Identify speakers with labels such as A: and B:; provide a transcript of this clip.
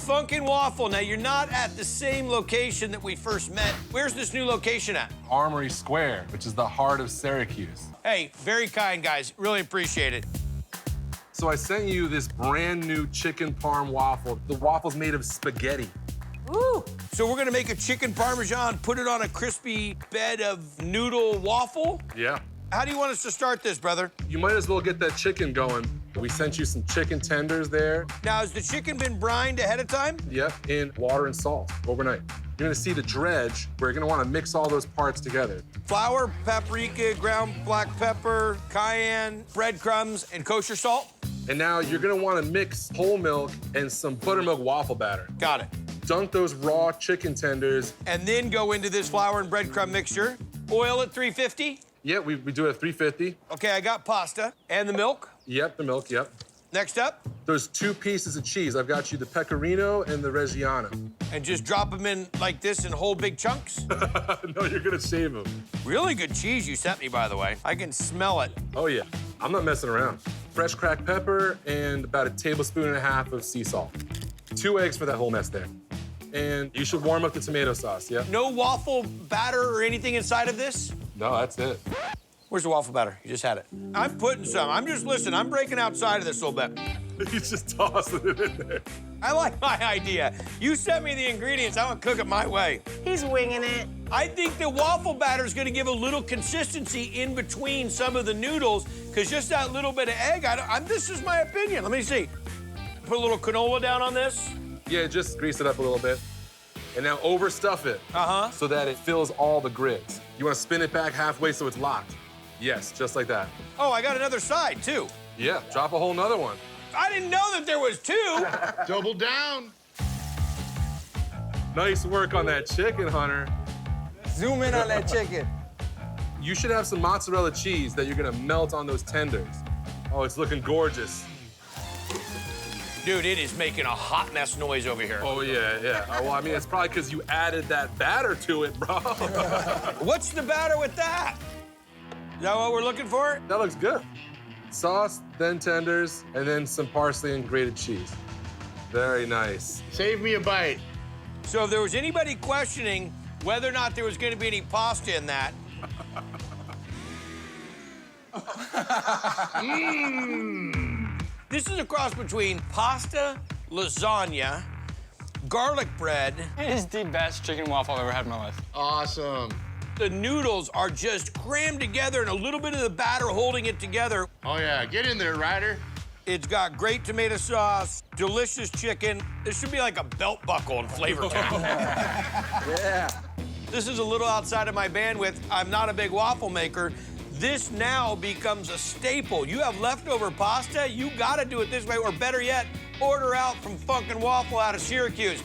A: Funkin' Waffle. Now, you're not at the same location that we first met. Where's this new location at?
B: Armory Square, which is the heart of Syracuse.
A: Hey, very kind, guys. Really appreciate it.
B: So I sent you this brand new chicken parm waffle. The waffle's made of spaghetti.
A: Ooh. So we're gonna make a chicken parmesan, put it on a crispy bed of noodle waffle?
B: Yeah.
A: How do you want us to start this, brother?
B: You might as well get that chicken going. We sent you some chicken tenders there.
A: Now, has the chicken been brined ahead of time?
B: Yep, in water and salt overnight. You're gonna see the dredge, where you're gonna wanna mix all those parts together.
A: Flour, paprika, ground black pepper, cayenne, breadcrumbs, and kosher salt?
B: And now you're gonna wanna mix whole milk and some buttermilk waffle batter.
A: Got it.
B: Dunk those raw chicken tenders.
A: And then go into this flour and breadcrumb mixture. Oil at 350?
B: Yeah, we do it at 350.
A: Okay, I got pasta. And the milk?
B: Yep, the milk, yep.
A: Next up?
B: Those 2 pieces of cheese. I've got you the pecorino and the Reggiano.
A: And just drop them in like this in whole big chunks?
B: No, you're gonna save them.
A: Really good cheese you sent me, by the way. I can smell it.
B: Oh, yeah. I'm not messing around. Fresh cracked pepper and about a tablespoon and a half of sea salt. 2 eggs for that whole mess there. And you should warm up the tomato sauce, yeah?
A: No waffle batter or anything inside of this?
B: No, that's it.
A: Where's the waffle batter? You just had it. I'm putting some. I'm breaking outside of this a little bit.
B: He's just tossing it in there.
A: I like my idea. You sent me the ingredients. I'm gonna cook it my way.
C: He's winging it.
A: I think the waffle batter is gonna give a little consistency in between some of the noodles, because just that little bit of egg, this is my opinion. Let me see. Put a little canola down on this.
B: Yeah, just grease it up a little bit. And now overstuff it.
A: Uh-huh.
B: So that it fills all the grids. You wanna spin it back halfway so it's locked. Yes, just like that.
A: Oh, I got another side, too.
B: Yeah, drop a whole nother one.
A: I didn't know that there was 2.
D: Double down.
B: Nice work on that chicken, Hunter.
E: Zoom in on that chicken.
B: You should have some mozzarella cheese that you're gonna melt on those tenders. Oh, it's looking gorgeous.
A: Dude, it is making a hot mess noise over here.
B: Oh, yeah. Well, I mean, it's probably because you added that batter to it, bro.
A: What's the batter with that? Is that what we're looking for?
B: That looks good. Sauce, then tenders, and then some parsley and grated cheese. Very nice.
D: Save me a bite.
A: So if there was anybody questioning whether or not there was going to be any pasta in that, This is a cross between pasta, lasagna, garlic bread.
E: It is the best chicken waffle I've ever had in my life.
D: Awesome.
A: The noodles are just crammed together and a little bit of the batter holding it together.
D: Oh, yeah. Get in there, Ryder.
A: It's got great tomato sauce, delicious chicken. This should be like a belt buckle in Flavortown.
E: Yeah.
A: This is a little outside of my bandwidth. I'm not a big waffle maker. This now becomes a staple. You have leftover pasta, you gotta do it this way, or better yet, order out from Funkin' Waffle out of Syracuse.